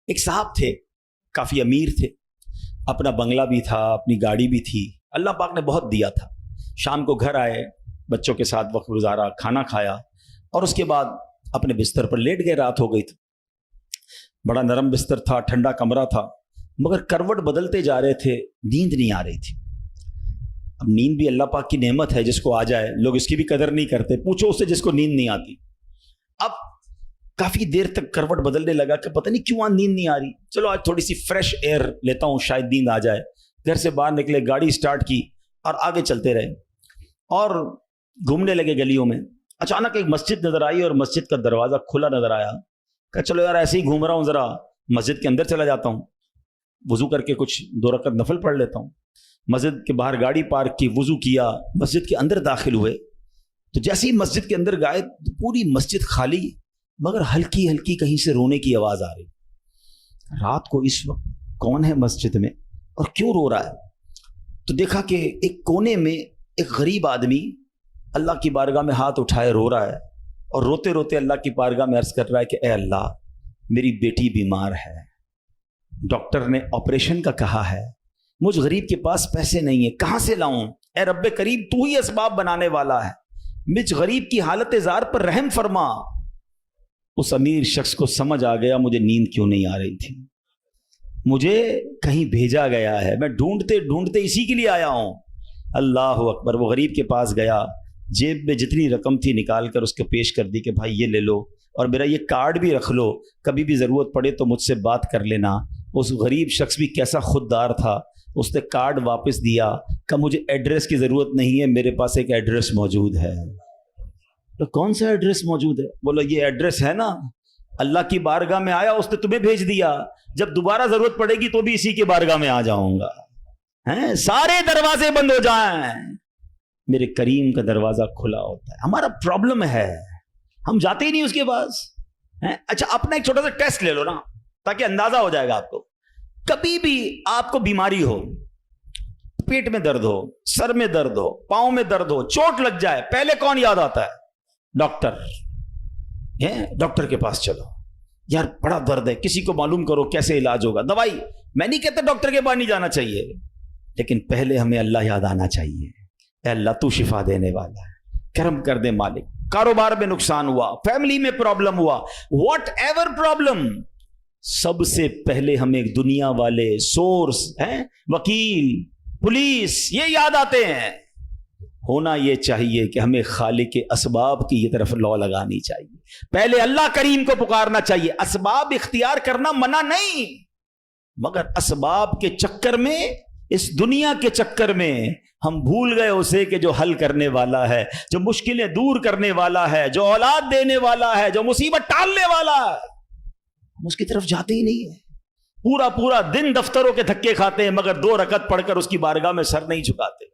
ایک صاحب تھے، کافی امیر تھے، اپنا بنگلہ بھی تھا، اپنی گاڑی بھی تھی، اللہ پاک نے بہت دیا تھا۔ شام کو گھر آئے، بچوں کے ساتھ وقت گزارا، کھانا کھایا اور اس کے بعد اپنے بستر پر لیٹ گئے۔ رات ہو گئی تھی، بڑا نرم بستر تھا، ٹھنڈا کمرہ تھا، مگر کروٹ بدلتے جا رہے تھے، نیند نہیں آ رہی تھی۔ اب نیند بھی اللہ پاک کی نعمت ہے، جس کو آ جائے لوگ اس کی بھی قدر نہیں کرتے، پوچھو اس سے جس کو نیند نہیں آتی۔ اب کافی دیر تک کروٹ بدلنے لگا کہ پتہ نہیں کیوں نیند نہیں آ رہی، چلو آج تھوڑی سی فریش ایئر لیتا ہوں، شاید نیند آ جائے۔ گھر سے باہر نکلے، گاڑی سٹارٹ کی اور آگے چلتے رہے اور گھومنے لگے گلیوں میں۔ اچانک ایک مسجد نظر آئی اور مسجد کا دروازہ کھلا نظر آیا۔ کہ چلو یار ایسے ہی گھوم رہا ہوں، ذرا مسجد کے اندر چلا جاتا ہوں، وضو کر کے کچھ 2 رکعت نفل پڑھ لیتا ہوں۔ مسجد کے باہر گاڑی پارک کی، وضو کیا، مسجد کے اندر داخل ہوئے تو جیسے ہی مسجد کے اندر گئے پوری مسجد خالی، مگر ہلکی ہلکی کہیں سے رونے کی آواز آ رہی۔ رات کو اس وقت کون ہے مسجد میں اور کیوں رو رہا ہے؟ تو دیکھا کہ ایک کونے میں ایک غریب آدمی اللہ کی بارگاہ میں ہاتھ اٹھائے رو رہا ہے اور روتے روتے اللہ کی بارگاہ میں عرض کر رہا ہے کہ اے اللہ، میری بیٹی بیمار ہے، ڈاکٹر نے آپریشن کا کہا ہے، مجھ غریب کے پاس پیسے نہیں ہیں، کہاں سے لاؤں؟ اے رب کریم، تو ہی اسباب بنانے والا ہے، مجھ غریب کی حالت زار پر رحم فرما۔ اس امیر شخص کو سمجھ آ گیا مجھے نیند کیوں نہیں آ رہی تھی، مجھے کہیں بھیجا گیا ہے، میں ڈھونڈتے ڈھونڈتے اسی کے لیے آیا ہوں۔ اللہ اکبر۔ وہ غریب کے پاس گیا، جیب میں جتنی رقم تھی نکال کر اس کو پیش کر دی کہ بھائی یہ لے لو اور میرا یہ کارڈ بھی رکھ لو، کبھی بھی ضرورت پڑے تو مجھ سے بات کر لینا۔ اس غریب شخص بھی کیسا خوددار تھا، اس نے کارڈ واپس دیا کہ مجھے ایڈریس کی ضرورت نہیں ہے، میرے پاس ایک ایڈریس موجود ہے۔ تو کون سا ایڈریس موجود ہے؟ بولو یہ ایڈریس ہے نا، اللہ کی بارگاہ میں آیا، اس نے تمہیں بھیج دیا، جب دوبارہ ضرورت پڑے گی تو بھی اسی کی بارگاہ میں آ جاؤں گا۔ سارے دروازے بند ہو جائیں، میرے کریم کا دروازہ کھلا ہوتا ہے۔ ہمارا پرابلم ہے ہم جاتے ہی نہیں اس کے پاس۔ اچھا اپنا ایک چھوٹا سا ٹیسٹ لے لو نا، تاکہ اندازہ ہو جائے گا آپ کو۔ کبھی بھی آپ کو بیماری ہو، پیٹ میں درد ہو، سر میں درد ہو، پاؤں میں درد ہو، چوٹ لگ جائے، پہلے کون یاد آتا ہے؟ ڈاکٹر۔ ڈاکٹر کے پاس چلو، یار بڑا درد ہے، کسی کو معلوم کرو کیسے علاج ہوگا، دوائی۔ میں نہیں کہتا ڈاکٹر کے پاس نہیں جانا چاہیے، لیکن پہلے ہمیں اللہ یاد آنا چاہیے۔ اے اللہ تو شفا دینے والا ہے، کرم کر دے مالک۔ کاروبار میں نقصان ہوا، فیملی میں پرابلم ہوا، واٹ ایور پرابلم، سب سے پہلے ہمیں دنیا والے، سورس ہیں، وکیل، پولیس، یہ یاد آتے ہیں۔ ہونا یہ چاہیے کہ ہمیں خالق کے اسباب کی یہ طرف لو لگانی چاہیے، پہلے اللہ کریم کو پکارنا چاہیے۔ اسباب اختیار کرنا منع نہیں، مگر اسباب کے چکر میں، اس دنیا کے چکر میں ہم بھول گئے اسے کہ جو حل کرنے والا ہے، جو مشکلیں دور کرنے والا ہے، جو اولاد دینے والا ہے، جو مصیبت ٹالنے والا ہے، ہم اس کی طرف جاتے ہی نہیں ہیں۔ پورا دن دفتروں کے دھکے کھاتے ہیں، مگر 2 رکعت پڑھ کر اس کی بارگاہ میں سر نہیں جھکاتے۔